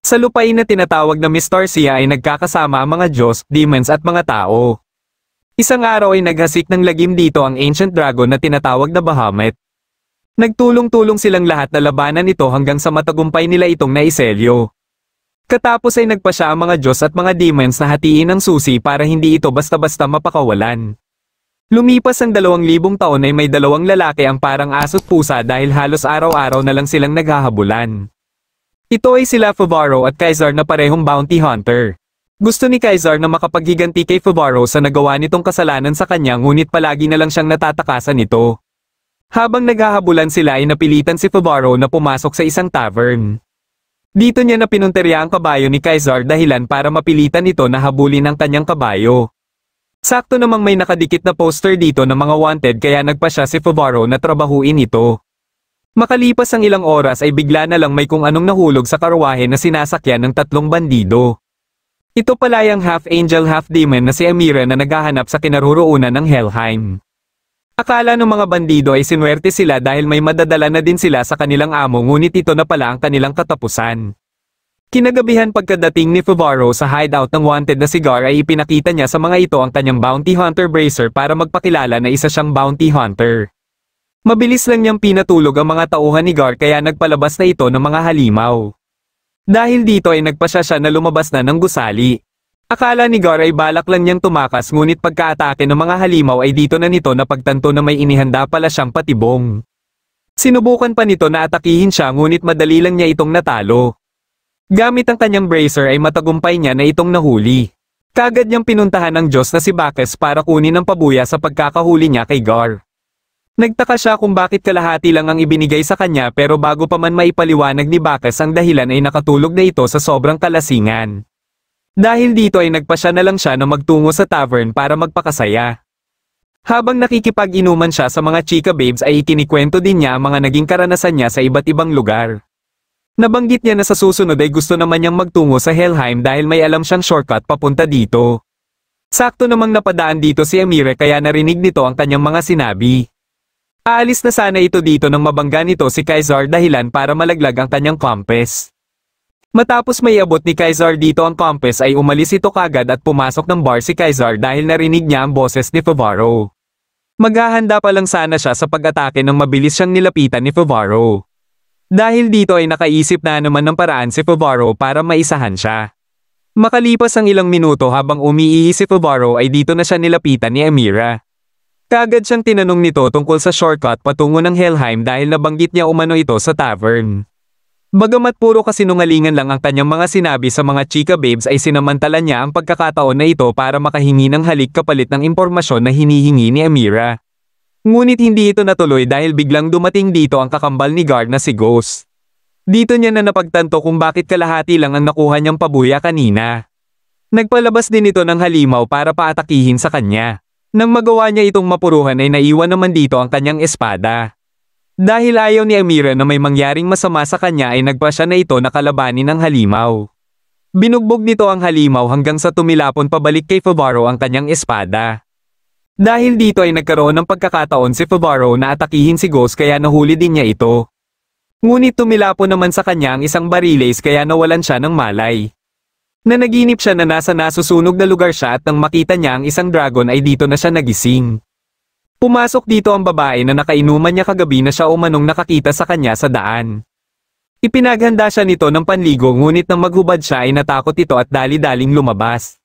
Sa lupain na tinatawag na Mistarsia ay nagkakasama ang mga Diyos, demons at mga tao. Isang araw ay naghasik ng lagim dito ang ancient dragon na tinatawag na Bahamut. Nagtulong-tulong silang lahat na labanan ito hanggang sa matagumpay nila itong naiselyo. Katapos ay nagpa siya ang mga Diyos at mga demons na hatiin ang susi para hindi ito basta-basta mapakawalan. Lumipas ang 2,000 taon ay may 2 lalaki ang parang aso't pusa dahil halos araw-araw na lang silang naghahabulan. Ito ay sila Fuvaro at Kaizar na parehong bounty hunter. Gusto ni Kaizar na makapaghiganti kay Fuvaro sa nagawa nitong kasalanan sa kanya ngunit palagi na lang siyang natatakasan nito. Habang naghahabulan sila ay napilitan si Fuvaro na pumasok sa isang tavern. Dito niya na pinunterya ang kabayo ni Kaizar dahilan para mapilitan ito na habulin ang kanyang kabayo. Sakto namang may nakadikit na poster dito ng mga wanted kaya nagpa siya si Fuvaro na trabahuin ito. Makalipas ang ilang oras ay bigla na lang may kung anong nahulog sa karwahe na sinasakyan ng 3 bandido. Ito pala yung half-angel half-demon na si Amira na naghahanap sa kinaroroonan ng Helheim. Akala ng mga bandido ay sinuwerte sila dahil may madadala na din sila sa kanilang amo ngunit ito na pala ang kanilang katapusan. Kinagabihan pagkadating ni Fuvaro sa hideout ng wanted na si Gar ay ipinakita niya sa mga ito ang kanyang bounty hunter bracer para magpakilala na isa siyang bounty hunter. Mabilis lang niyang pinatulog ang mga tauhan ni Gar kaya nagpalabas na ito ng mga halimaw. Dahil dito ay nagpasya siya na lumabas na ng gusali. Akala ni Gar ay balak lang niyang tumakas ngunit pagkaatake ng mga halimaw ay dito na nito napagtanto na may inihanda pala siyang patibong. Sinubukan pa nito na atakihin siya ngunit madali lang niya itong natalo. Gamit ang kanyang bracer ay matagumpay niya na itong nahuli. Kagad niyang pinuntahan ng Diyos na si Bacchus para kunin ang pabuya sa pagkakahuli niya kay Gar. Nagtaka siya kung bakit kalahati lang ang ibinigay sa kanya pero bago pa man maipaliwanag ni Bacchus ang dahilan ay nakatulog na ito sa sobrang kalasingan. Dahil dito ay nagpasya na lang siya na magtungo sa tavern para magpakasaya. Habang nakikipag-inuman siya sa mga chika babes ay ikinikwento din niya ang mga naging karanasan niya sa iba't ibang lugar. Nabanggit niya na sa susunod ay gusto naman niyang magtungo sa Helheim dahil may alam siyang shortcut papunta dito. Sakto namang napadaan dito si Amira kaya narinig nito ang kanyang mga sinabi. Aalis na sana ito dito nang mabangga nito si Kaizar dahilan para malaglag ang kanyang compass. Matapos may abot ni Kaizar dito ang compass ay umalis ito kagad at pumasok ng bar si Kaizar dahil narinig niya ang boses ni Fuvaro. Maghahanda pa lang sana siya sa pag-atake nang mabilis siyang nilapitan ni Fuvaro. Dahil dito ay nakaisip na naman ng paraan si Fuvaro para maisahan siya. Makalipas ang ilang minuto habang umiihi si Fuvaro ay dito na siya nilapitan ni Amira. Kagad siyang tinanong nito tungkol sa shortcut patungo ng Helheim dahil nabanggit niya umano ito sa tavern. Bagamat puro kasinungalingan lang ang kanyang mga sinabi sa mga chika babes ay sinamantala niya ang pagkakataon na ito para makahingi ng halik kapalit ng impormasyon na hinihingi ni Amira. Ngunit hindi ito natuloy dahil biglang dumating dito ang kakambal ni Gar na si Ghost. Dito niya na napagtanto kung bakit kalahati lang ang nakuha niyang pabuya kanina. Nagpalabas din ito ng halimaw para paatakihin sa kanya. Nang magawa niya itong mapuruhan ay naiwan naman dito ang kanyang espada. Dahil ayaw ni Amira na may mangyaring masama sa kanya ay nagpa siya na ito na kalabanin ng halimaw. Binugbog nito ang halimaw hanggang sa tumilapon pabalik kay Fuvaro ang kanyang espada. Dahil dito ay nagkaroon ng pagkakataon si Fuvaro na atakihin si Ghost kaya nahuli din niya ito. Ngunit tumilapon naman sa kanya ang isang bariles kaya nawalan siya ng malay. Nanaginip siya na nasa nasusunog na lugar siya at nang makita niya ang isang dragon ay dito na siya nagising. Pumasok dito ang babae na nakainuman niya kagabi na siya umanong nakakita sa kanya sa daan. Ipinaghanda siya nito ng panligo ngunit nang maghubad siya ay natakot ito at dali-daling lumabas.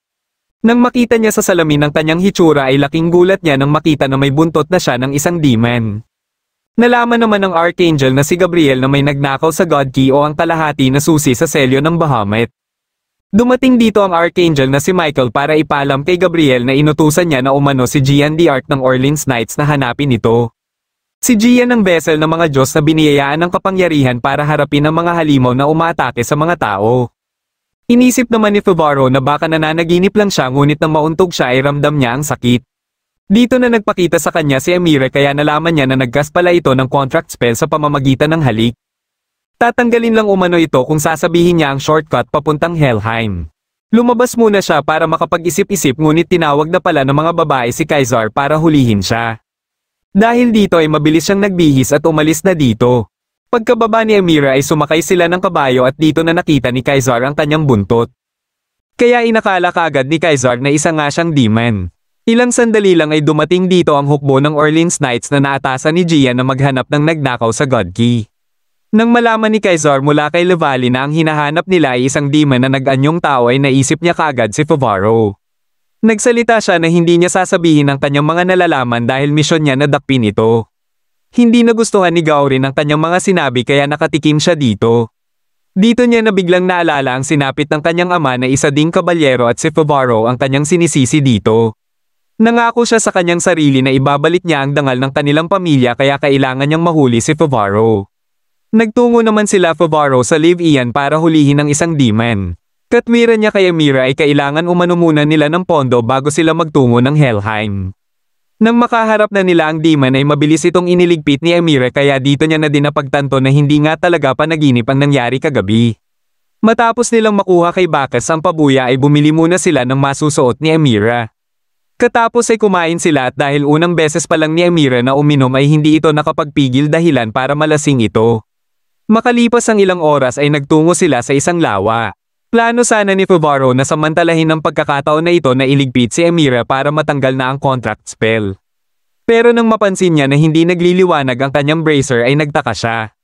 Nang makita niya sa salamin ng kanyang hitsura ay laking gulat niya nang makita na may buntot na siya ng isang demon. Nalaman naman ng Archangel na si Gabriel na may nagnakaw sa God Key o ang kalahati na susi sa selyo ng Bahamut. Dumating dito ang Archangel na si Michael para ipaalam kay Gabriel na inutusan niya na umano si Gian the Ark ng Orleans Knights na hanapin ito. Si Gian ang vessel ng mga Diyos na biniyayaan ng kapangyarihan para harapin ang mga halimaw na umaatake sa mga tao. Inisip naman ni Fuvaro na baka nananaginip lang siya ngunit nang mauntog siya ay ramdam niya ang sakit. Dito na nagpakita sa kanya si Amira kaya nalaman niya na nagcast pala ito ng contract spell sa pamamagitan ng halik. Tatanggalin lang umano ito kung sasabihin niya ang shortcut papuntang Helheim. Lumabas muna siya para makapag-isip-isip ngunit tinawag na pala ng mga babae si Kaizar para hulihin siya. Dahil dito ay mabilis siyang nagbihis at umalis na dito. Pagkababa ni Amira ay sumakay sila ng kabayo at dito na nakita ni Kaizar ang kanyang buntot. Kaya inakala kaagad ni Kaizar na isa nga siyang demon. Ilang sandali lang ay dumating dito ang hukbo ng Orleans Knights na naatasan ni Gia na maghanap ng nagnakaw sa God Key. Nang malaman ni Kaizar mula kay Levali na ang hinahanap nila ay isang demon na nag-anyong tao ay naisip niya kaagad si Favaro. Nagsalita siya na hindi niya sasabihin ang kanyang mga nalalaman dahil misyon niya na dakpin ito. Hindi nagustuhan ni Gaurin ang kanyang mga sinabi kaya nakatikim siya dito. Dito niya na biglang naalala ang sinapit ng kanyang ama na isa ding kabalyero at si Favaro ang kanyang sinisisi dito. Nangako siya sa kanyang sarili na ibabalik niya ang dangal ng kanilang pamilya kaya kailangan niyang mahuli si Favaro. Nagtungo naman sila Favaro sa Live-Ian para hulihin ang isang demon. Katwiran niya kay Amira ay kailangan umano muna nila ng pondo bago sila magtungo ng Helheim. Nang makaharap na nila ang demon ay mabilis itong iniligpit ni Amira kaya dito niya na din napagtanto na hindi nga talaga panaginip ang nangyari kagabi. Matapos nilang makuha kay Bacchus ang pabuya ay bumili muna sila ng masusuot ni Amira. Katapos ay kumain sila at dahil unang beses pa lang ni Amira na uminom ay hindi ito nakapagpigil dahilan para malasing ito. Makalipas ang ilang oras ay nagtungo sila sa isang lawa. Plano sana ni Favaro na samantalahin ng pagkakataon na ito na iligpit si Amira para matanggal na ang contract spell. Pero nang mapansin niya na hindi nagliliwanag ang kanyang bracer ay nagtaka siya.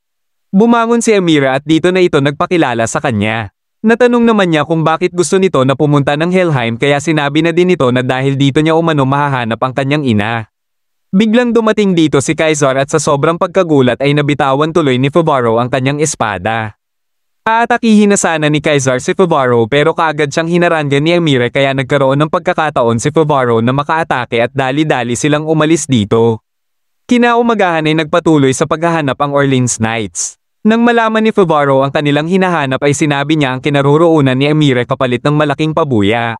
Bumangon si Amira at dito na ito nagpakilala sa kanya. Natanong naman niya kung bakit gusto nito na pumunta ng Helheim kaya sinabi na din ito na dahil dito niya umano mahahanap ang kanyang ina. Biglang dumating dito si Kaizar at sa sobrang pagkagulat ay nabitawan tuloy ni Favaro ang kanyang espada. Aatakihin na sana ni Kaizar si Favaro pero kaagad siyang hinarangan ni Amira kaya nagkaroon ng pagkakataon si Favaro na makaatake at dali-dali silang umalis dito. Kinaumagahan ay nagpatuloy sa paghahanap ang Orleans Knights. Nang malaman ni Favaro ang kanilang hinahanap ay sinabi niya ang kinaroroonan ni Amira kapalit ng malaking pabuya.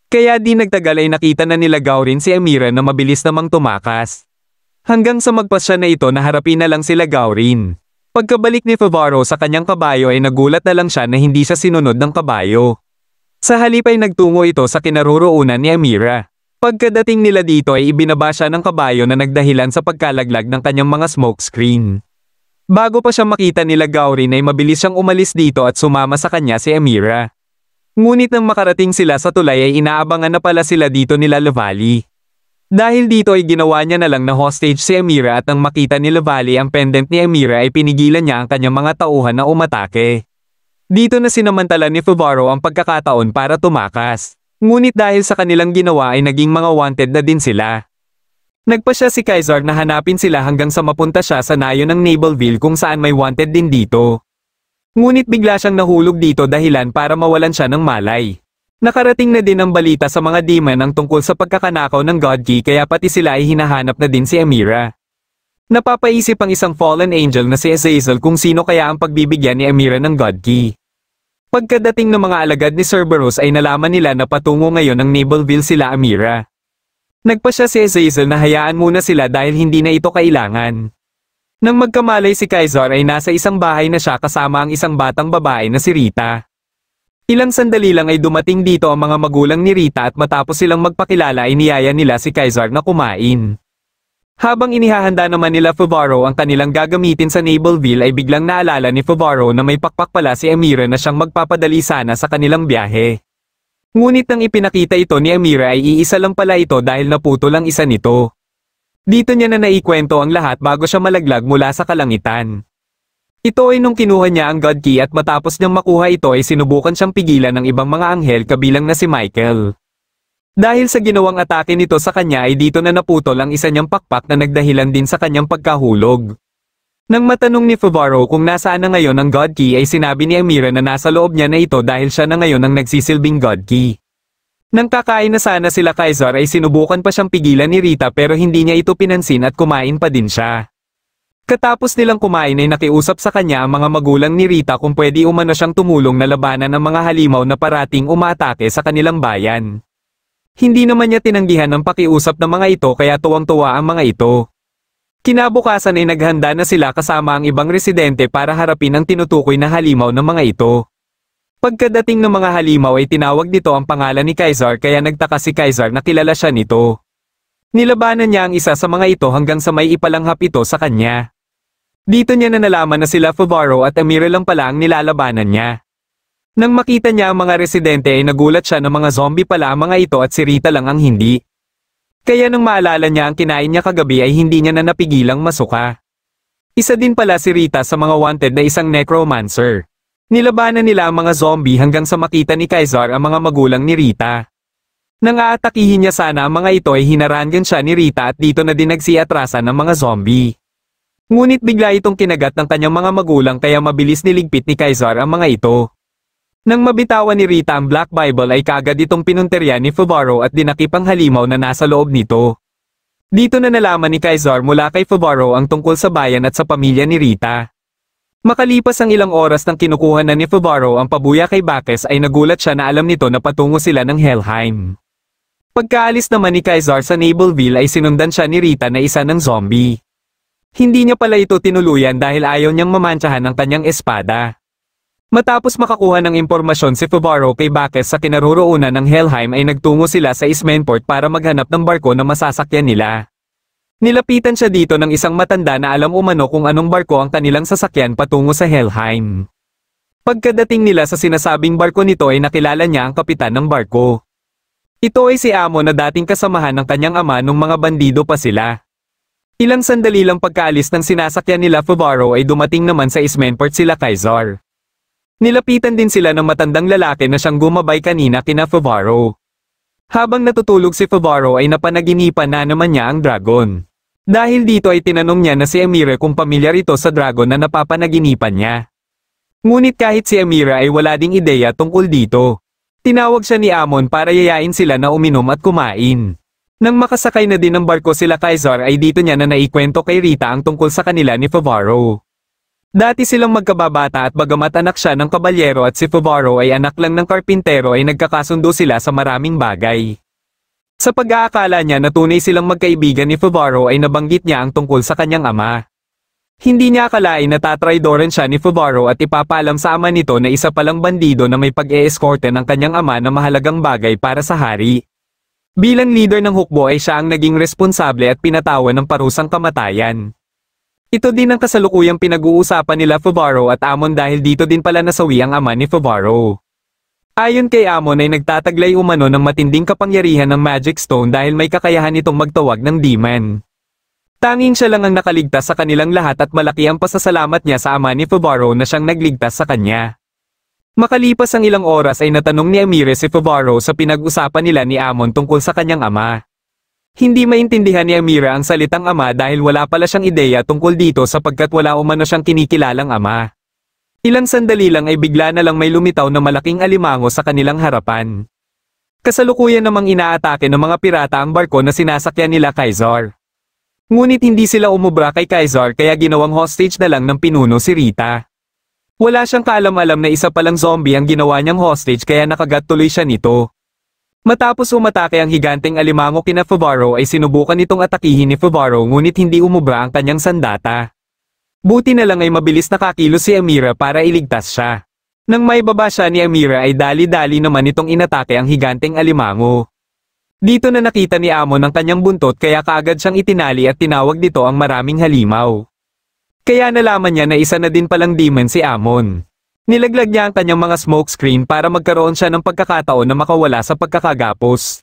Kaya di nagtagal ay nakita na nila Gaurin si Amira na mabilis namang tumakas. Hanggang sa magpasya na ito na harapin na lang sila Gaurin. Pagkabalik ni Favaro sa kanyang kabayo ay nagulat na lang siya na hindi siya sinunod ng kabayo. Sa halip ay nagtungo ito sa kinaroroonan ni Amira. Pagkadating nila dito ay ibinaba siya ng kabayo na nagdahilan sa pagkalaglag ng kanyang mga smoke screen. Bago pa siya makita nila Gaurin ay mabilis siyang umalis dito at sumama sa kanya si Amira. Ngunit nang makarating sila sa tulay ay inaabangan na pala sila dito nila Levali. Dahil dito ay ginawa niya na lang na hostage si Amira at nang makita ni Levali ang pendant ni Amira ay pinigilan niya ang kanyang mga tauhan na umatake. Dito na sinamantala ni Favaro ang pagkakataon para tumakas. Ngunit dahil sa kanilang ginawa ay naging mga wanted na din sila. Nagpasya si Kaizar na hanapin sila hanggang sa mapunta siya sa nayo ng Nableville kung saan may wanted din dito. Ngunit bigla siyang nahulog dito dahilan para mawalan siya ng malay. Nakarating na din ang balita sa mga demon ang tungkol sa pagkakanakaw ng God Key kaya pati sila ay hinahanap na din si Amira. Napapaisip ang isang fallen angel na si Azazel kung sino kaya ang pagbibigyan ni Amira ng God Key. Pagkadating ng mga alagad ni Cerberus ay nalaman nila na patungo ngayon ng Nableville sila Amira. Nagpasya si Azazel na hayaan muna sila dahil hindi na ito kailangan. Nang magkamalay si Kaizar ay nasa isang bahay na siya kasama ang isang batang babae na si Rita. Ilang sandali lang ay dumating dito ang mga magulang ni Rita at matapos silang magpakilala ay niyaya nila si Kaizar na kumain. Habang inihahanda naman nila Favaro ang kanilang gagamitin sa Nableville ay biglang naalala ni Favaro na may pakpak pala si Amira na siyang magpapadali sana sa kanilang biyahe. Ngunit nang ipinakita ito ni Amira ay iisa lang pala ito dahil naputol ang isa nito. Dito niya na naikwento ang lahat bago siya malaglag mula sa kalangitan. Ito ay nung kinuha niya ang God Key at matapos niyang makuha ito ay sinubukan siyang pigilan ng ibang mga anghel kabilang na si Michael. Dahil sa ginawang atake nito sa kanya ay dito na naputol ang isa niyang pakpak na nagdahilan din sa kanyang pagkahulog. Nang matanong ni Favaro kung nasaan na ngayon ang God Key ay sinabi ni Amira na nasa loob niya na ito dahil siya na ngayon ang nagsisilbing God Key. Nang kakain na sana sila Kaizar ay sinubukan pa siyang pigilan ni Rita pero hindi niya ito pinansin at kumain pa din siya. Katapos nilang kumain ay nakiusap sa kanya ang mga magulang ni Rita kung pwede umano siyang tumulong na labanan ang mga halimaw na parating umaatake sa kanilang bayan. Hindi naman niya tinanggihan ang pakiusap ng mga ito kaya tuwang-tuwa ang mga ito. Kinabukasan ay naghanda na sila kasama ang ibang residente para harapin ang tinutukoy na halimaw ng mga ito. Pagkadating ng mga halimaw ay tinawag nito ang pangalan ni Kaizar kaya nagtaka si Kaizar na kilala siya nito. Nilabanan niya ang isa sa mga ito hanggang sa may ipalanghap ito sa kanya. Dito niya na nalaman na sila Favaro at Amira lang pala ang nilalabanan niya. Nang makita niya ang mga residente ay nagulat siya na mga zombie pala ang mga ito at si Rita lang ang hindi. Kaya nang maalala niya ang kinain niya kagabi ay hindi niya na napigilang masuka. Isa din pala si Rita sa mga wanted na isang necromancer. Nilabanan nila ang mga zombie hanggang sa makita ni Kaizar ang mga magulang ni Rita. Nang aatakihin niya sana ang mga ito ay hinarangan siya ni Rita at dito na din nagsiatrasan ng mga zombie. Ngunit bigla itong kinagat ng kanyang mga magulang kaya mabilis niligpit ni Kaizar ang mga ito. Nang mabitawan ni Rita ang Black Bible ay kaagad itong pinunterya ni Favaro at dinakip ang halimaw na nasa loob nito. Dito na nalaman ni Kaizar mula kay Favaro ang tungkol sa bayan at sa pamilya ni Rita. Makalipas ang ilang oras nang kinukuha na ni Favaro ang pabuya kay Bacchus ay nagulat siya na alam nito na patungo sila ng Helheim. Pagkaalis naman ni Kaizar sa Nableville ay sinundan siya ni Rita na isa ng zombie. Hindi niya pala ito tinuluyan dahil ayaw niyang mamantsahan ang kanyang espada. Matapos makakuha ng impormasyon si Favaro kay Bacchus sa kinaroroonan ng Helheim ay nagtungo sila sa Ismenport para maghanap ng barko na masasakyan nila. Nilapitan siya dito ng isang matanda na alam umano kung anong barko ang kanilang sasakyan patungo sa Helheim. Pagkadating nila sa sinasabing barko nito ay nakilala niya ang kapitan ng barko. Ito ay si Amon na dating kasamahan ng kanyang ama nung mga bandido pa sila. Ilang sandali lang pagkaalis ng sinasakyan nila Favaro ay dumating naman sa Ismenport sila Kaizar. Nilapitan din sila ng matandang lalaki na siyang gumabay kanina kina Favaro. Habang natutulog si Favaro ay napanaginipan na naman niya ang dragon. Dahil dito ay tinanong niya na si Amira kung pamilyar ito sa dragon na napapanaginipan niya. Ngunit kahit si Amira ay wala ding ideya tungkol dito. Tinawag siya ni Amon para yayain sila na uminom at kumain. Nang makasakay na din ng barko sila Kaizar ay dito niya na naikwento kay Rita ang tungkol sa kanila ni Favaro. Dati silang magkababata at bagamat anak siya ng kabalyero at si Favaro ay anak lang ng karpintero ay nagkakasundo sila sa maraming bagay. Sa pag-aakala niya na tunay silang magkaibigan ni Favaro ay nabanggit niya ang tungkol sa kanyang ama. Hindi niya akalain na tatraydoran siya ni Favaro at ipapaalam sa ama nito na isa palang bandido na may pag-e-eskorte ng kanyang ama na mahalagang bagay para sa hari. Bilang leader ng hukbo ay siya ang naging responsable at pinatawan ng parusang kamatayan. Ito din ang kasalukuyang pinag-uusapan nila Favaro at Amon dahil dito din pala nasawi ang ama ni Favaro. Ayon kay Amon ay nagtataglay umano ng matinding kapangyarihan ng Magic Stone dahil may kakayahan itong magtawag ng demon. Tanging siya lang ang nakaligtas sa kanilang lahat at malaki ang pasasalamat niya sa ama ni Favaro na siyang nagligtas sa kanya. Makalipas ang ilang oras ay natanong ni Amira si Favaro sa pinag-usapan nila ni Amon tungkol sa kanyang ama. Hindi maintindihan ni Amira ang salitang ama dahil wala pala siyang ideya tungkol dito sapagkat wala umano siyang kinikilalang ama. Ilang sandali lang ay bigla na lang may lumitaw na malaking alimango sa kanilang harapan. Kasalukuyan namang inaatake ng mga pirata ang barko na sinasakyan nila Kaizar. Ngunit hindi sila umubra kay Kaizar kaya ginawang hostage na lang ng pinuno si Rita. Wala siyang kaalam-alam na isa palang zombie ang ginawa niyang hostage kaya nakagat tuloy siya nito. Matapos umatake ang higanteng alimango kina Favaro ay sinubukan itong atakihin ni Favaro ngunit hindi umubra ang kanyang sandata. Buti na lang ay mabilis nakakilos si Amira para iligtas siya. Nang maibaba siya ni Amira ay dali-dali naman itong inatake ang higanteng alimango. Dito na nakita ni Amon ang kanyang buntot kaya kaagad siyang itinali at tinawag dito ang maraming halimaw. Kaya nalaman niya na isa na din palang demon si Amon. Nilaglag niya ang kanyang mga smokescreen para magkaroon siya ng pagkakataon na makawala sa pagkakagapos.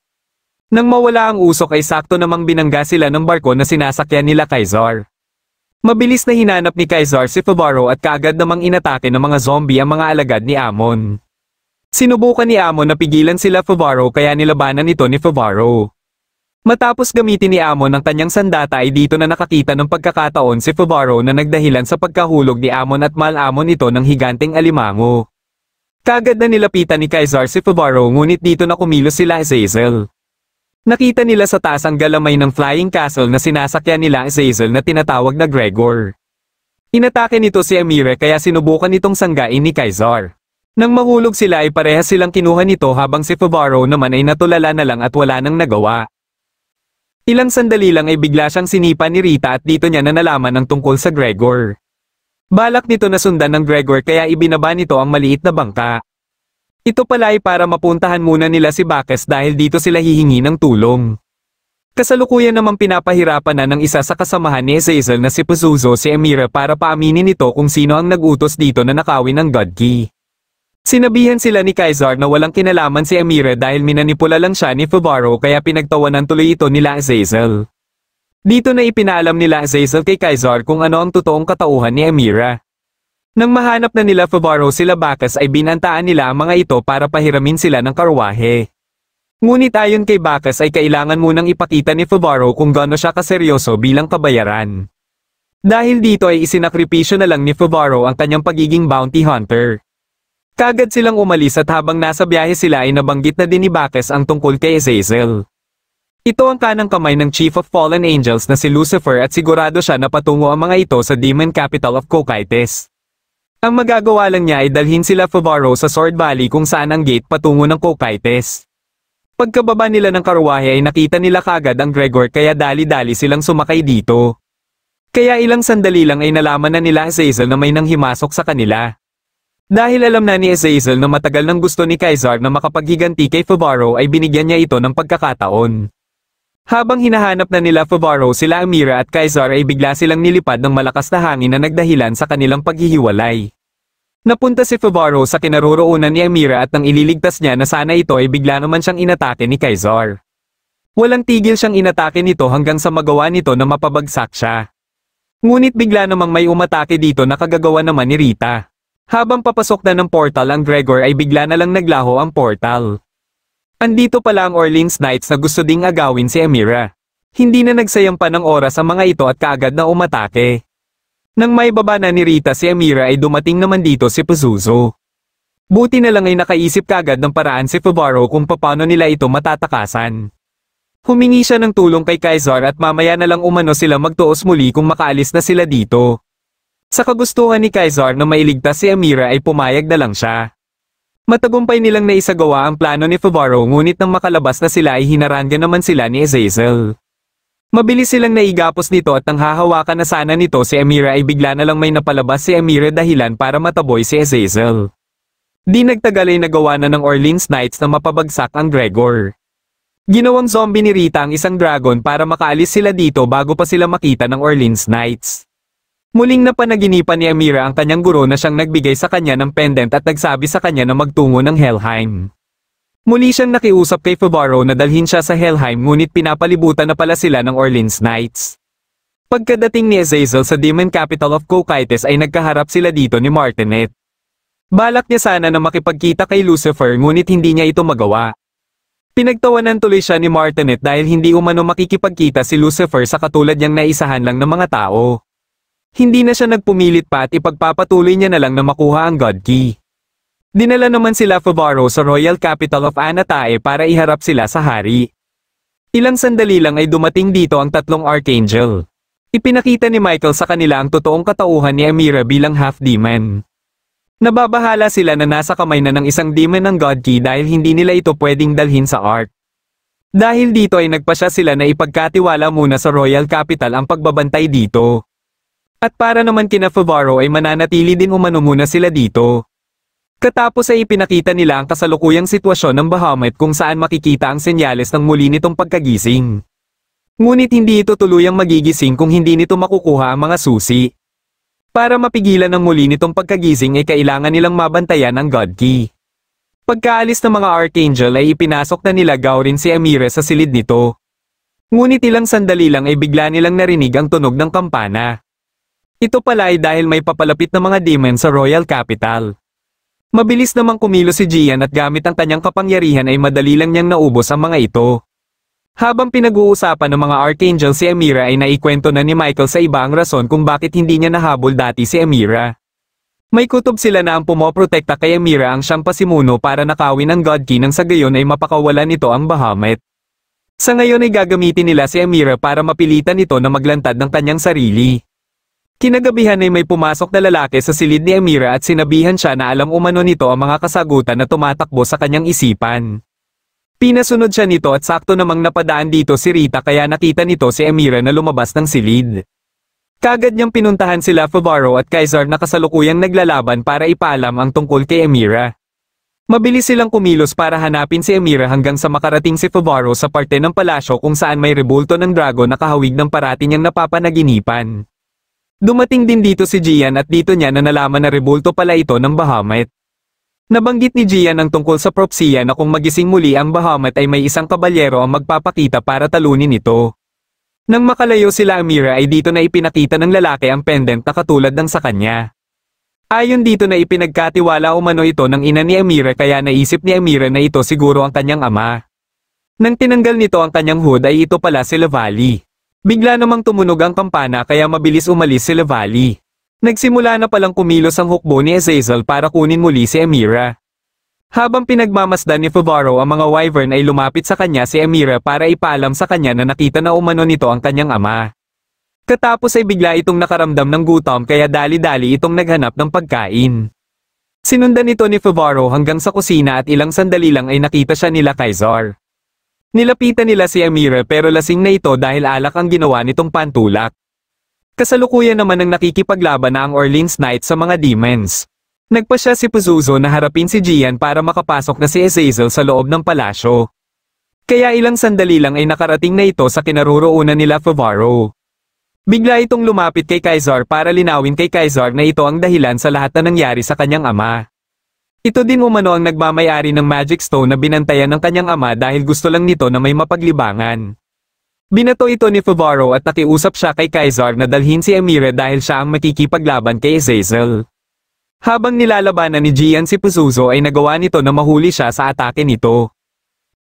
Nang mawala ang usok ay sakto namang binangga sila ng barko na sinasakyan nila Kaizar. Mabilis na hinanap ni Kaizar si Favaro at kaagad namang inatake ng mga zombie ang mga alagad ni Amon. Sinubukan ni Amon na pigilan sila Favaro kaya nilabanan ito ni Favaro. Matapos gamitin ni Amon ang kanyang sandata ay dito na nakakita ng pagkakataon si Favaro na nagdahilan sa pagkahulog ni Amon at malamon ito ng higanteng alimango. Kagad na nilapitan ni Kaizar si Favaro ngunit dito na kumilos sila Azazel. Nakita nila sa taas ang galamay ng flying castle na sinasakyan nila Azazel na tinatawag na Gregor. Inatake nito si Amira kaya sinubukan nitong sanggain ni Kaizar. Nang mahulog sila ay parehas silang kinuha nito habang si Favaro naman ay natulala na lang at wala nang nagawa. Ilang sandali lang ay bigla siyang sinipa ni Rita at dito niya na nalaman ang tungkol sa Gregor. Balak nito na sundan ng Gregor kaya ibinaba nito ang maliit na bangka. Ito pala ay para mapuntahan muna nila si Bacchus dahil dito sila hihingi ng tulong. Kasalukuyan namang pinapahirapan na ng isa sa kasamahan ni Azazel na si Pazuzu si Amira para paaminin nito kung sino ang nag-utos dito na nakawin ang God Key. Sinabihan sila ni Kaizar na walang kinalaman si Amira dahil minanipula lang siya ni Fubaro kaya pinagtawanan tuloy ito nila Azazel. Dito na ipinaalam nila Azazel kay Kaizar kung ano ang totoong katauhan ni Amira. Nang mahanap na nila Fubaro sila Bacchus ay binantaan nila ang mga ito para pahiramin sila ng karwahe. Ngunit ayon kay Bacchus ay kailangan munang ipakita ni Fubaro kung gaano siya kaseryoso bilang kabayaran. Dahil dito ay isinakripisyo na lang ni Fubaro ang kanyang pagiging bounty hunter. Kagad silang umalis at habang nasa biyahe sila ay nabanggit na din ni Bacchus ang tungkol kay Azazel. Ito ang kanang kamay ng Chief of Fallen Angels na si Lucifer at sigurado siya na patungo ang mga ito sa Demon Capital of Cocytus. Ang magagawa lang niya ay dalhin sila Fubaro sa Sword Valley kung saan ang gate patungo ng Cocytus. Pagkababa nila ng karwahe ay nakita nila kagad ang Gregor kaya dali-dali silang sumakay dito. Kaya ilang sandali lang ay nalaman na nila Azazel na may nanghimasok sa kanila. Dahil alam na ni Azazel na matagal nang gusto ni Kaizar na makapaghiganti kay Fubaro ay binigyan niya ito ng pagkakataon. Habang hinahanap na nila Fubaro sila Amira at Kaizar ay bigla silang nilipad ng malakas na hangin na nagdahilan sa kanilang paghihiwalay. Napunta si Fubaro sa kinaroroonan ni Amira at nang ililigtas niya na sana ito ay bigla naman siyang inatake ni Kaizar. Walang tigil siyang inatake nito hanggang sa magawa nito na mapabagsak siya. Ngunit bigla namang may umatake dito na kagagawa naman ni Rita. Habang papasok na ng portal ang Gregor ay bigla na lang naglaho ang portal. Andito pala ang Orleans Knights na gusto ding agawin si Amira. Hindi na nagsayang pa ng oras ang mga ito at kaagad na umatake. Nang may baba na ni Rita si Amira ay dumating naman dito si Pazuzu. Buti na lang ay nakaisip kagad ng paraan si Fubaro kung paano nila ito matatakasan. Humingi siya ng tulong kay Kaizar at mamaya na lang umano sila magtuos muli kung makaalis na sila dito. Sa kagustuhan ni Kaizar na mailigtas si Amira ay pumayag na lang siya. Matagumpay nilang naisagawa ang plano ni Fubaro ngunit nang makalabas na sila ay hinarangan naman sila ni Azazel. Mabilis silang naigapos nito at nang hahawakan na sana nito si Amira ay bigla na lang may napalabas si Amira dahilan para mataboy si Azazel. Di nagtagal ay nagawa na ng Orleans Knights na mapabagsak ang Gregor. Ginawang zombie ni Rita ang isang dragon para makaalis sila dito bago pa sila makita ng Orleans Knights. Muling napanaginipan ni Amira ang kanyang guro na siyang nagbigay sa kanya ng pendant at nagsabi sa kanya na magtungo ng Helheim. Muli siyang nakiusap kay Fubaro na dalhin siya sa Helheim ngunit pinapalibutan na pala sila ng Orleans Knights. Pagkadating ni Azazel sa Demon Capital of Cocytus ay nagkaharap sila dito ni Martinet. Balak niya sana na makipagkita kay Lucifer ngunit hindi niya ito magawa. Pinagtawanan tuloy siya ni Martinet dahil hindi umano makikipagkita si Lucifer sa katulad niyang naisahan lang ng mga tao. Hindi na siya nagpumilit pa at ipagpapatuloy niya na lang na makuha ang God Key. Dinala naman sila Fubaro sa Royal Capital of Anatae para iharap sila sa hari. Ilang sandali lang ay dumating dito ang tatlong Archangel. Ipinakita ni Michael sa kanila ang totoong katauhan ni Amira bilang half-demon. Nababahala sila na nasa kamay na ng isang demon ang God Key dahil hindi nila ito pwedeng dalhin sa Ark. Dahil dito ay nagpasya sila na ipagkatiwala muna sa Royal Capital ang pagbabantay dito. At para naman kina Fubaro ay mananatili din umano muna sila dito. Katapos ay ipinakita nila ang kasalukuyang sitwasyon ng Bahamut kung saan makikita ang senyales ng muli nitong pagkagising. Ngunit hindi ito tuluyang magigising kung hindi nito makukuha ang mga susi. Para mapigilan ang muli nitong pagkagising ay kailangan nilang mabantayan ang God Key. Pagkaalis ng mga Archangel ay ipinasok na nila Gaurin si Amira sa silid nito. Ngunit ilang sandali lang ay bigla nilang narinig ang tunog ng kampana. Ito pala ay dahil may papalapit na mga demon sa Royal Capital. Mabilis namang kumilos si Gian at gamit ang kanyang kapangyarihan ay madali lang niyang naubos ang mga ito. Habang pinag-uusapan ng mga Archangel si Amira ay naikwento na ni Michael sa iba ang rason kung bakit hindi niya nahabol dati si Amira. May kutob sila na ang pumoprotekta kay Amira ang siyang pasimuno para nakawin ang God Key nang sa gayon ay mapakawalan nito ang Bahamut. Sa ngayon ay gagamitin nila si Amira para mapilitan ito na maglantad ng kanyang sarili. Kinagabihan ay may pumasok na lalaki sa silid ni Amira at sinabihan siya na alam umano nito ang mga kasagutan na tumatakbo sa kanyang isipan. Pinasunod siya nito at sakto namang napadaan dito si Rita kaya nakita nito si Amira na lumabas ng silid. Kagad niyang pinuntahan sila Fubaro at Kaizar na kasalukuyang naglalaban para ipaalam ang tungkol kay Amira. Mabilis silang kumilos para hanapin si Amira hanggang sa makarating si Favaro sa parte ng palasyo kung saan may rebulto ng dragon na kahawig ng parati niyang napapanaginipan. Dumating din dito si Gian at dito niya na nalaman na rebulto pala ito ng Bahamut. Nabanggit ni Gian ang tungkol sa propsiya na kung magising muli ang Bahamut ay may isang kabalyero ang magpapakita para talunin ito. Nang makalayo sila Amira ay dito na ipinakita ng lalaki ang pendant na katulad ng sa kanya. Ayon dito na ipinagkatiwala umano ito ng ina ni Amira kaya naisip ni Amira na ito siguro ang kanyang ama. Nang tinanggal nito ang kanyang hood ay ito pala si Lavali. Bigla namang tumunog ang kampana kaya mabilis umalis si Lavali. Nagsimula na palang kumilos ang hukbo ni Azazel para kunin muli si Amira. Habang pinagmamasdan ni Favaro ang mga wyvern ay lumapit sa kanya si Amira para ipaalam sa kanya na nakita na umano nito ang kanyang ama. Katapos ay bigla itong nakaramdam ng gutom kaya dali-dali itong naghanap ng pagkain. Sinundan ito ni Favaro hanggang sa kusina at ilang sandali lang ay nakita siya nila Kaizar. Nilapitan nila si Amira pero lasing na ito dahil alak ang ginawa nitong pantulak. Kasalukuyan naman ang nakikipaglaban na ang Orleans Knights sa mga demons. Nagpa siya si Pazuzu na harapin si Gian para makapasok na si Azazel sa loob ng palasyo. Kaya ilang sandali lang ay nakarating na ito sa kinaroroonan nila Favaro. Bigla itong lumapit kay Kaizar para linawin kay Kaizar na ito ang dahilan sa lahat na nangyari sa kanyang ama. Ito din umano ang nagmamayari ng Magic Stone na binantayan ng kanyang ama dahil gusto lang nito na may mapaglibangan. Binato ito ni Favaro at nakiusap siya kay Kaizar na dalhin si Amira dahil siya ang makikipaglaban kay Azazel. Habang nilalabanan ni Gian si Pazuzu ay nagawa nito na mahuli siya sa atake nito.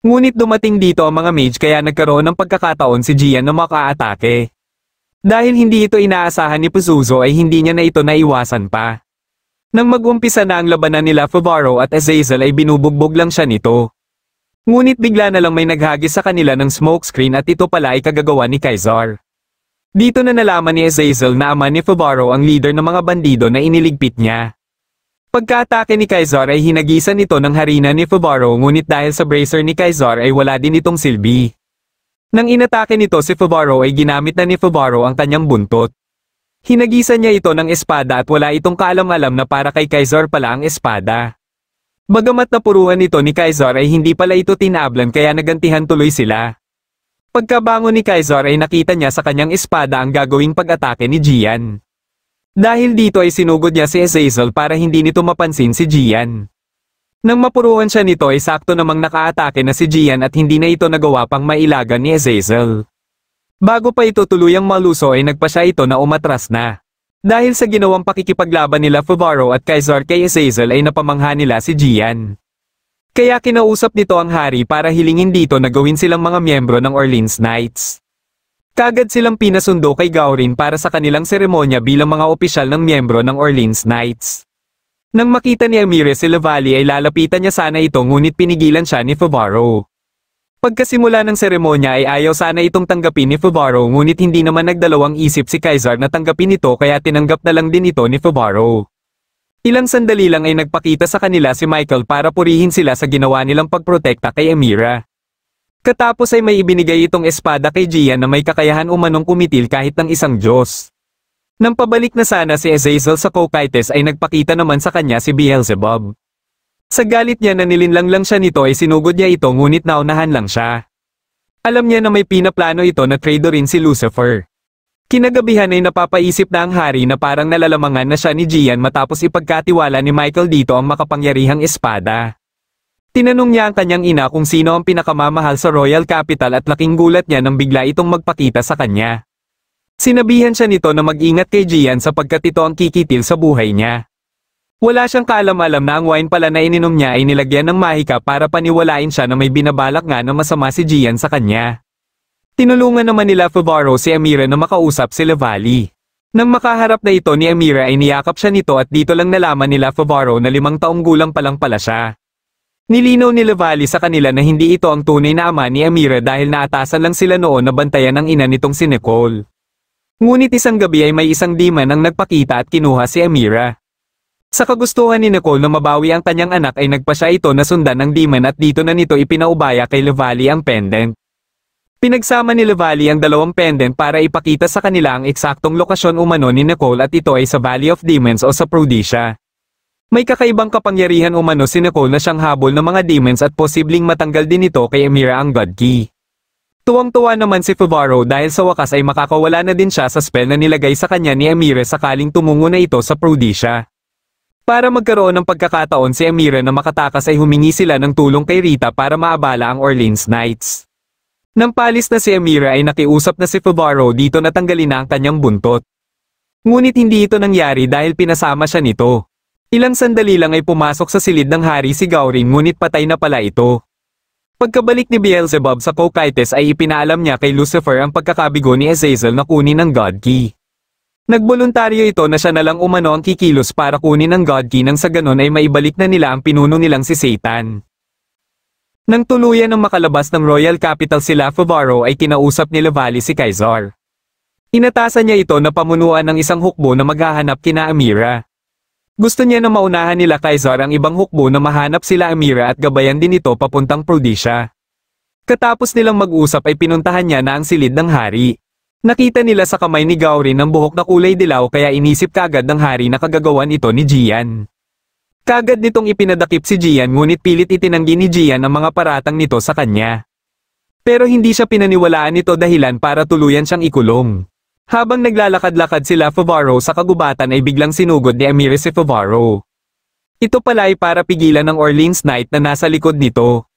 Ngunit dumating dito ang mga mage kaya nagkaroon ng pagkakataon si Gian na makaatake. Dahil hindi ito inaasahan ni Pazuzu ay hindi niya na ito naiwasan pa. Nang mag-umpisa na ang labanan nila Favaro at Azazel ay binubugbog lang siya nito. Ngunit bigla na lang may naghagis sa kanila ng smokescreen at ito pala ay kagagawa ni Kaizar. Dito na nalaman ni Azazel na ama ni Favaro ang leader ng mga bandido na iniligpit niya. Pagkaatake ni Kaizar ay hinagisan ito ng harina ni Favaro ngunit dahil sa bracer ni Kaizar ay wala din itong silbi. Nang inatake nito si Favaro ay ginamit na ni Favaro ang kanyang buntot. Hinagisan niya ito ng espada at wala itong kaalam-alam na para kay Kaizar pala ang espada. Bagamat napuruhan nito ni Kaizar ay hindi pala ito tinablan kaya nagantihan tuloy sila. Pagkabangon ni Kaizar ay nakita niya sa kanyang espada ang gagawing pag-atake ni Gian. Dahil dito ay sinugod niya si Azazel para hindi nito mapansin si Gian. Nang mapuruhan siya nito ay sakto namang nakaatake na si Gian at hindi na ito nagawa pang mailagan ni Azazel. Bago pa ito tuluyang maluso ay nagpa siya ito na umatras na. Dahil sa ginawang pakikipaglaban nila Favaro at Kaizar kay Azazel ay napamangha nila si Gian. Kaya kinausap nito ang hari para hilingin dito na gawin silang mga miyembro ng Orleans Knights. Kagad silang pinasundo kay Gaurin para sa kanilang seremonya bilang mga opisyal ng miyembro ng Orleans Knights. Nang makita ni Amira si Lavali ay lalapitan niya sana ito ngunit pinigilan siya ni Favaro. Pagkasimula ng seremonya ay ayaw sana itong tanggapin ni Favaro ngunit hindi naman nagdalawang isip si Kaizar na tanggapin ito kaya tinanggap na lang din ito ni Favaro. Ilang sandali lang ay nagpakita sa kanila si Michael para purihin sila sa ginawa nilang pagprotekta kay Amira. Katapos ay may ibinigay itong espada kay Gian na may kakayahan umanong kumitil kahit ng isang Diyos. Nang pabalik na sana si Azazel sa Cocytus ay nagpakita naman sa kanya si Beelzebub. Sa galit niya na nilinlang lang siya nito ay sinugod niya ito ngunit naunahan lang siya. Alam niya na may pinaplano ito na traidorin si Lucifer. Kinagabihan ay napapaisip na ang hari na parang nalalamangan na siya ni Gian matapos ipagkatiwala ni Michael dito ang makapangyarihang espada. Tinanong niya ang kanyang ina kung sino ang pinakamamahal sa Royal Capital at laking gulat niya nang bigla itong magpakita sa kanya. Sinabihan siya nito na mag-ingat kay Gian sapagkat ito ang kikitil sa buhay niya. Wala siyang kaalam-alam na ang wine pala na ininom niya ay nilagyan ng mahika para paniwalain siya na may binabalak nga na masama si Gian sa kanya. Tinulungan naman nila Favaro si Amira na makausap si Lavali. Nang makaharap na ito ni Amira ay niyakap siya nito at dito lang nalaman nila Favaro na 5 taong gulang pa lang pala siya. Nilinaw ni Lavali sa kanila na hindi ito ang tunay na ama ni Amira dahil naatasan lang sila noon na bantayan ang ina nitong si Nicole. Ngunit isang gabi ay may isang demon ang nagpakita at kinuha si Amira. Sa kagustuhan ni Nicole na mabawi ang kanyang anak ay nagpa siya ito na sundan ng demon at dito na nito ipinaubaya kay Lavali ang pendant. Pinagsama ni Lavali ang 2 pendant para ipakita sa kanila ang eksaktong lokasyon umano ni Nicole at ito ay sa Valley of Demons o sa Prodesia. May kakaibang kapangyarihan umano si Nicole na siyang habol ng mga demons at posibleng matanggal din ito kay Amira ang God Key. Tuwang-tuwa naman si Fuvaro dahil sa wakas ay makakawala na din siya sa spell na nilagay sa kanya ni Amira sakaling tumungo na ito sa Prudetia. Para magkaroon ng pagkakataon si Amira na makatakas ay humingi sila ng tulong kay Rita para maabala ang Orleans Knights. Nang palis na si Amira ay nakiusap na si Fuvaro dito na tanggalin na ang kanyang buntot. Ngunit hindi ito nangyari dahil pinasama siya nito. Ilang sandali lang ay pumasok sa silid ng hari si Gaurin ngunit patay na pala ito. Pagkabalik ni Beelzebub sa Cocytus ay ipinaalam niya kay Lucifer ang pagkakabigo ni Azazel na kunin ang God Key. Nagboluntaryo ito na siya na lang umano ang kikilos para kunin ang God Key nang sa ganon ay maibalik na nila ang pinuno nilang si Satan. Nang tuluyan ng makalabas ng Royal Capital sila Fuvaro ay kinausap ni Levali si Kaisar. Inatasan niya ito na pamunuan ng isang hukbo na maghahanap kina Amira. Gusto niya na maunahan nila Kaisar ang ibang hukbo na mahanap sila Amira at gabayan din ito papuntang Prudetia. Katapos nilang mag-usap ay pinuntahan niya na ang silid ng hari. Nakita nila sa kamay ni Gaurin ang buhok na kulay dilaw kaya inisip kaagad ng hari na kagagawan ito ni Gian. Kaagad nitong ipinadakip si Gian ngunit pilit itinanggi ni Gian ang mga paratang nito sa kanya. Pero hindi siya pinaniwalaan nito dahilan para tuluyan siyang ikulong. Habang naglalakad-lakad sila Fuvaro sa kagubatan ay biglang sinugod ni Amira si Fuvaro. Ito pala ay para pigilan ng Orleans Knight na nasa likod nito.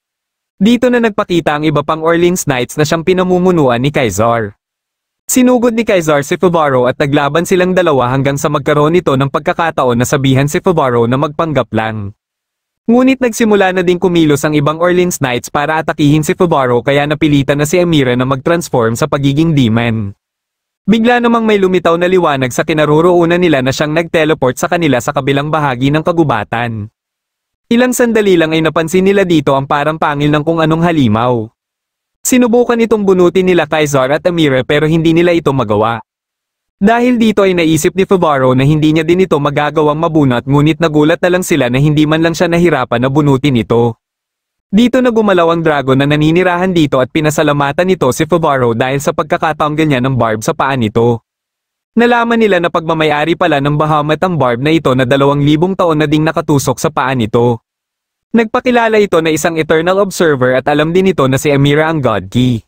Dito na nagpakita ang iba pang Orleans Knights na siyang pinamumunuan ni Kaisar. Sinugod ni Kaisar si Fuvaro at naglaban silang dalawa hanggang sa magkaroon nito ng pagkakataon na sabihan si Fuvaro na magpanggap lang. Ngunit nagsimula na ding kumilos ang ibang Orleans Knights para atakihin si Fuvaro kaya napilitan na si Amira na mag-transform sa pagiging demon. Bigla namang may lumitaw na liwanag sa kinaroroonan nila na siyang nag-teleport sa kanila sa kabilang bahagi ng kagubatan. Ilang sandali lang ay napansin nila dito ang parang pangil ng kung anong halimaw. Sinubukan itong bunutin nila Kaisar at Amira pero hindi nila ito magawa. Dahil dito ay naisip ni Fuvaro na hindi niya din ito magagawang mabunot ngunit nagulat na lang sila na hindi man lang siya nahirapan na bunutin ito. Dito na gumalaw ang dragon na naninirahan dito at pinasalamatan nito si Fuvaro dahil sa pagkakataong ganyan ng barb sa paa nito. Nalaman nila na pagmamayari pala ng Bahamut ang barb na ito na 2,000 taon na ding nakatusok sa paa nito. Nagpakilala ito na isang eternal observer at alam din ito na si Amira ang God Key.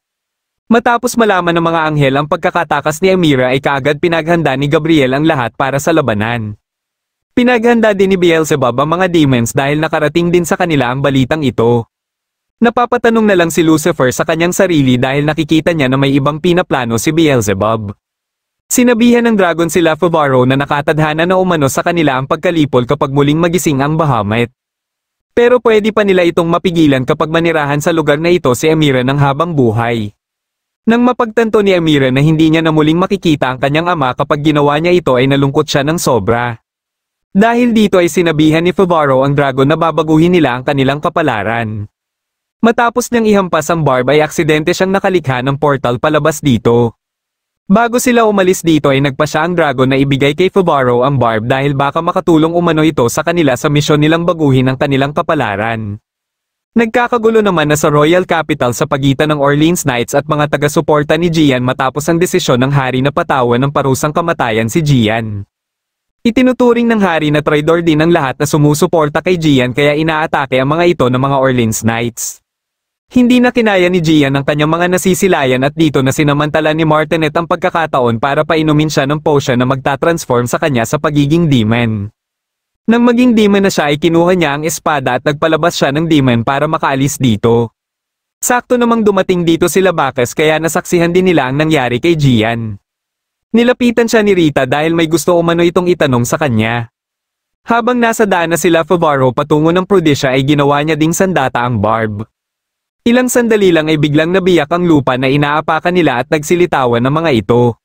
Matapos malaman ng mga anghel ang pagkakatakas ni Amira ay kaagad pinaghanda ni Gabriel ang lahat para sa labanan. Pinaghanda din ni Beelzebub ang mga demons dahil nakarating din sa kanila ang balitang ito. Napapatanong na lang si Lucifer sa kanyang sarili dahil nakikita niya na may ibang pinaplano si Beelzebub. Sinabihan ng dragon sila Fuvaro na nakatadhana na umano sa kanila ang pagkalipol kapag muling magising ang Bahamut. Pero pwede pa nila itong mapigilan kapag manirahan sa lugar na ito si Amira ng habang buhay. Nang mapagtanto ni Amira na hindi niya na muling makikita ang kanyang ama kapag ginawa niya ito ay nalungkot siya ng sobra. Dahil dito ay sinabihan ni Fuvaro ang dragon na babaguhin nila ang kanilang kapalaran. Matapos niyang ihampas ang barb ay aksidente siyang nakalikha ng portal palabas dito. Bago sila umalis dito ay nagpasya ang dragon na ibigay kay Fuvaro ang barb dahil baka makatulong umano ito sa kanila sa misyon nilang baguhin ang kanilang kapalaran. Nagkakagulo naman na sa Royal Capital sa pagitan ng Orleans Knights at mga taga-suporta ni Gian matapos ang desisyon ng hari na patawan ng parusang kamatayan si Gian. Itinuturing ng hari na traidor din ang lahat na sumusuporta kay Gian kaya inaatake ang mga ito ng mga Orleans Knights. Hindi na kinaya ni Gian ang kanyang mga nasisilayan at dito na sinamantala ni Martinet ang pagkakataon para painumin siya ng potion na magtatransform sa kanya sa pagiging demon. Nang maging demon na siya ay kinuha niya ang espada at nagpalabas siya ng demon para makaalis dito. Sakto namang dumating dito sila Bacchus kaya nasaksihan din nila ang nangyari kay Gian. Nilapitan siya ni Rita dahil may gusto umano itong itanong sa kanya. Habang nasa daan na sila Fuvaro patungo ng Prudetia ay ginawa niya ding sandata ang barb. Ilang sandali lang ay biglang nabiyak ang lupa na inaapakan nila at nagsilitawan ng mga ito.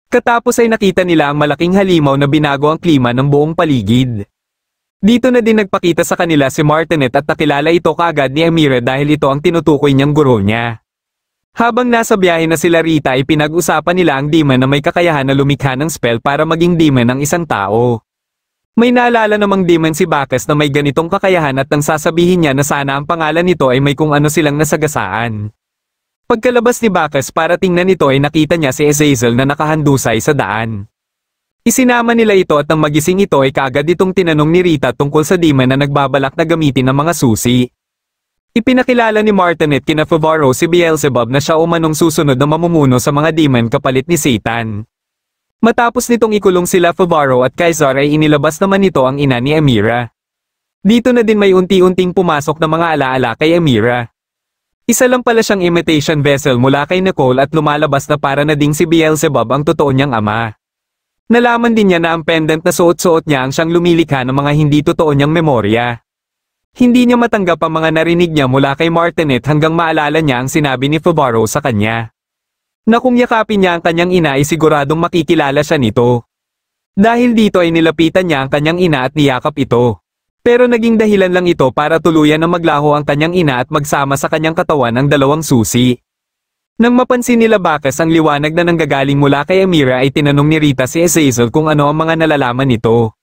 Katapos ay nakita nila ang malaking halimaw na binago ang klima ng buong paligid. Dito na din nagpakita sa kanila si Martinet at nakilala ito kaagad ni Amira dahil ito ang tinutukoy niyang guro niya. Habang nasa biyahe na sila Rita ay pinag-usapan nila ang demon na may kakayahan na lumikha ng spell para maging demon ang isang tao. May naalala namang demon si Bacchus na may ganitong kakayahan at nang sasabihin niya na sana ang pangalan nito ay may kung ano silang nasagasaan. Pagkalabas ni Bacchus para tingnan nito ay nakita niya si Azazel na nakahandusay sa daan. Isinama nila ito at nang magising ito ay kaagad itong tinanong ni Rita tungkol sa demon na nagbabalak na gamitin ng mga susi. Ipinakilala ni Martinet kina Favaro si Beelzebub na siya umanong susunod na mamumuno sa mga demon kapalit ni Satan. Matapos nitong ikulong sila Favaro at Kaisar ay inilabas naman nito ang ina ni Amira. Dito na din may unti-unting pumasok na mga alaala kay Amira. Isa lang pala siyang imitation vessel mula kay Nicole at lumalabas na para na ding si Beelzebub ang totoo niyang ama. Nalaman din niya na ang pendant na suot-suot niya ang siyang lumilikha ng mga hindi totoo niyang memorya. Hindi niya matanggap ang mga narinig niya mula kay Martinet hanggang maalala niya ang sinabi ni Favaro sa kanya. Na kung yakapin niya ang kanyang ina ay siguradong makikilala siya nito. Dahil dito ay nilapitan niya ang kanyang ina at niyakap ito. Pero naging dahilan lang ito para tuluyan na maglaho ang kanyang ina at magsama sa kanyang katawan ang dalawang susi. Nang mapansin nila Bacchus ang liwanag na nanggagaling mula kay Amira ay tinanong ni Rita si Azazel kung ano ang mga nalalaman nito.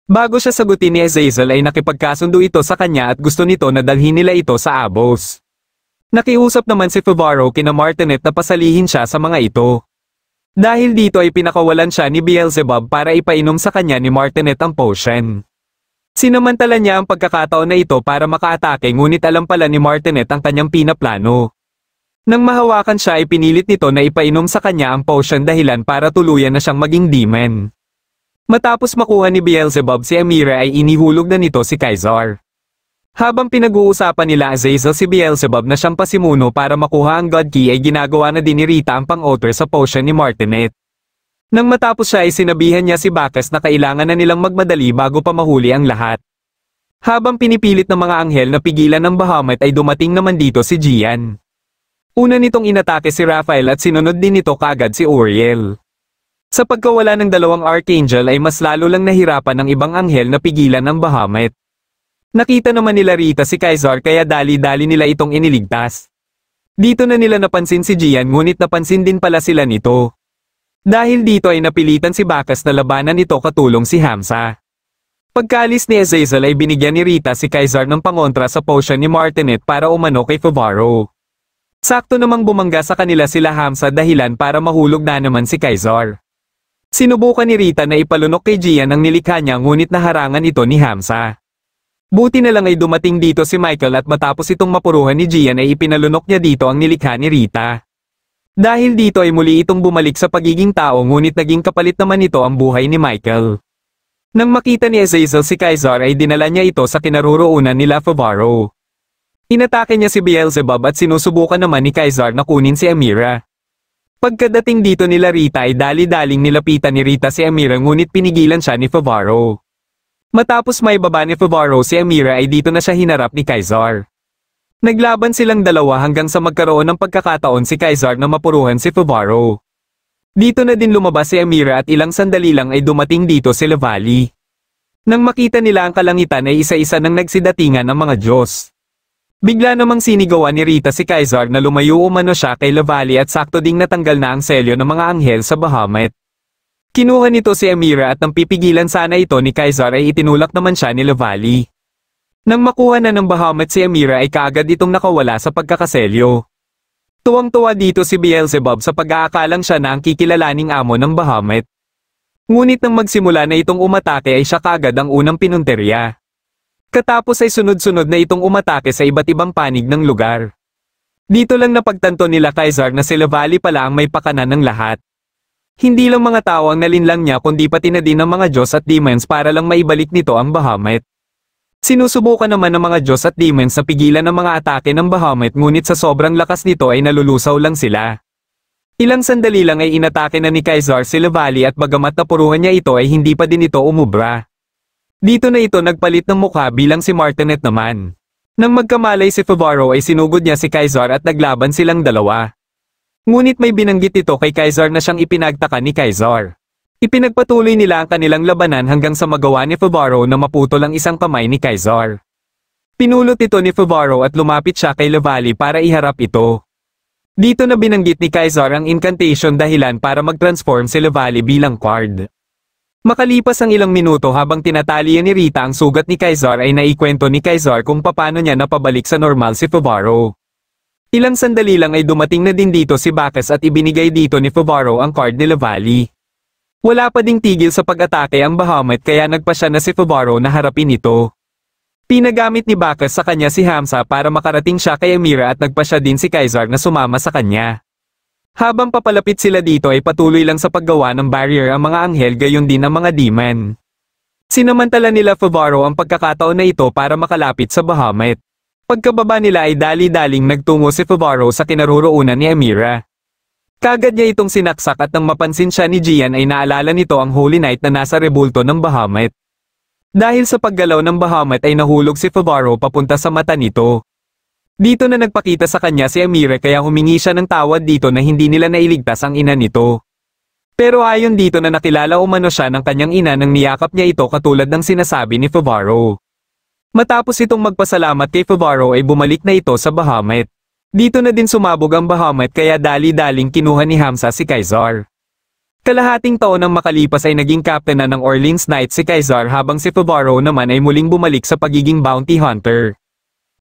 Bago siya sagutin ni Azazel ay nakipagkasundo ito sa kanya at gusto nito na dalhin nila ito sa Abos. Nakiusap naman si Favaro kina Martinet na pasalihin siya sa mga ito. Dahil dito ay pinakawalan siya ni Beelzebub para ipainom sa kanya ni Martinet ang potion. Sinamantala niya ang pagkakataon na ito para makaatake ngunit alam pala ni Martinet ang kanyang pinaplano. Nang mahawakan siya ay pinilit nito na ipainom sa kanya ang potion dahilan para tuluyan na siyang maging demon. Matapos makuha ni Beelzebub si Amira ay inihulog na nito si Kaisar. Habang pinag-uusapan nila Azazel si Beelzebub na siyang pasimuno para makuha ang God Key ay ginagawa na din ni Rita ang pang-author sa potion ni Martinet. Nang matapos siya ay sinabihan niya si Bacchus na kailangan na nilang magmadali bago pa mahuli ang lahat. Habang pinipilit ng mga anghel na pigilan ng Bahamut ay dumating naman dito si Gian. Una nitong inatake si Raphael at sinunod din nito kaagad si Uriel. Sa pagkawala ng dalawang Archangel ay mas lalo lang nahirapan ng ibang anghel na pigilan ng Bahamut. Nakita naman nila Rita si Kaisar kaya dali-dali nila itong iniligtas. Dito na nila napansin si Gian ngunit napansin din pala sila nito. Dahil dito ay napilitan si Bacchus na labanan ito katulong si Hamsa. Pagkalis ni Azazel ay binigyan ni Rita si Kaisar ng pangontra sa potion ni Martinet para umano kay Favaro. Sakto namang bumangga sa kanila sila Hamsa dahilan para mahulog na naman si Kaisar. Sinubukan ni Rita na ipalunok kay Gian ang nilikha niya ngunit naharangan ito ni Hamsa. Buti na lang ay dumating dito si Michael at matapos itong mapuruhan ni Gian ay ipinalunok niya dito ang nilikha ni Rita. Dahil dito ay muli itong bumalik sa pagiging tao ngunit naging kapalit naman ito ang buhay ni Michael. Nang makita ni Azazel si Kaisar ay dinala niya ito sa kinaroroonan nila Favaro. Inatake niya si Beelzebub at sinusubukan naman ni Kaisar na kunin si Amira. Pagkadating dito nila Rita ay dali-daling nilapitan ni Rita si Amira ngunit pinigilan siya ni Favaro. Matapos may baba ni Favaro si Amira ay dito na siya hinarap ni Kaisar. Naglaban silang dalawa hanggang sa magkaroon ng pagkakataon si Kaisar na mapuruhan si Favaro. Dito na din lumabas si Amira at ilang sandali lang ay dumating dito si Lavali. Nang makita nila ang kalangitan ay isa-isa nang nagsidatingan ng mga Diyos. Bigla namang sinigawan ni Rita si Kaisar na lumayo umano siya kay Lavali at sakto ding natanggal na ang selyo ng mga anghel sa Bahamut. Kinuha nito si Amira at nang pipigilan sana ito ni Kaisar ay itinulak naman siya ni Lavali. Nang makuha na ng Bahamut si Amira ay kaagad itong nakawala sa pagkakaselyo. Tuwang-tuwa dito si Beelzebub sa pag-aakalang siya na ang kikilalaning amo ng Bahamut. Ngunit nang magsimula na itong umatake ay siya kaagad ang unang pinunterya. Katapos ay sunod-sunod na itong umatake sa iba't ibang panig ng lugar. Dito lang napagtanto nila Kaisar na si Lavali pala ang may pakanan ng lahat. Hindi lang mga tao ang nalinlang niya kundi pati na din ng mga Diyos at demons para lang maibalik nito ang Bahamut. Sinusubukan naman ng mga Diyos at demons na pigilan ang mga atake ng Bahamut ngunit sa sobrang lakas nito ay nalulusaw lang sila. Ilang sandali lang ay inatake na ni Kaisar si Lavali at bagamat napuruhan niya ito ay hindi pa din ito umubra. Dito na ito nagpalit ng mukha bilang si Martinet naman. Nang magkamalay si Favaro ay sinugod niya si Kaisar at naglaban silang dalawa. Ngunit may binanggit ito kay Kaisar na siyang ipinagtaka ni Kaisar. Ipinagpatuloy nila ang kanilang labanan hanggang sa magawa ni Favaro na maputol ang isang kamay ni Kaisar. Pinulot ito ni Favaro at lumapit siya kay Lavali para iharap ito. Dito na binanggit ni Kaisar ang incantation dahilan para mag-transform si Lavali bilang card. Makalipas ang ilang minuto habang tinatalian ni Rita ang sugat ni Kaisar ay naikwento ni Kaisar kung paano niya napabalik sa normal si Favaro. Ilang sandali lang ay dumating na din dito si Bacchus at ibinigay dito ni Favaro ang card ni Lavali. Wala pa ding tigil sa pag-atake ang Bahamut kaya nagpa siya na si Fubaro na harapin ito. Pinagamit ni Bacchus sa kanya si Hamsa para makarating siya kay Amira at nagpa siya din si Caesar na sumama sa kanya. Habang papalapit sila dito ay patuloy lang sa paggawa ng barrier ang mga anghel gayon din ang mga demon. Sinamantala nila Fubaro ang pagkakataon na ito para makalapit sa Bahamut. Pagkababa nila ay dali-daling nagtungo si Fubaro sa kinaroroonan ni Amira. Kagad niya itong sinaksak at nang mapansin siya ni Gian ay naalala nito ang Holy Knight na nasa rebulto ng Bahamut. Dahil sa paggalaw ng Bahamut ay nahulog si Fubaro papunta sa mata nito. Dito na nagpakita sa kanya si Amira kaya humingi siya ng tawad dito na hindi nila nailigtas ang ina nito. Pero ayon dito na nakilala umano siya ng kanyang ina nang niyakap niya ito katulad ng sinasabi ni Fubaro. Matapos itong magpasalamat kay Fubaro ay bumalik na ito sa Bahamut. Dito na din sumabog ang Bahamut kaya dali-daling kinuha ni Hamsa si Caesar. Kalahating taon nang makalipas ay naging captain na ng Orleans Knights si Caesar habang si Fubaro naman ay muling bumalik sa pagiging bounty hunter.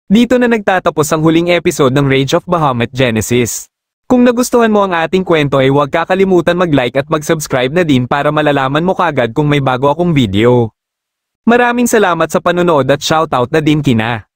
Dito na nagtatapos ang huling episode ng Rage of Bahamut Genesis. Kung nagustuhan mo ang ating kwento ay huwag kakalimutan mag-like at mag-subscribe na din para malalaman mo kagad kung may bago akong video. Maraming salamat sa panonood at shoutout na din kina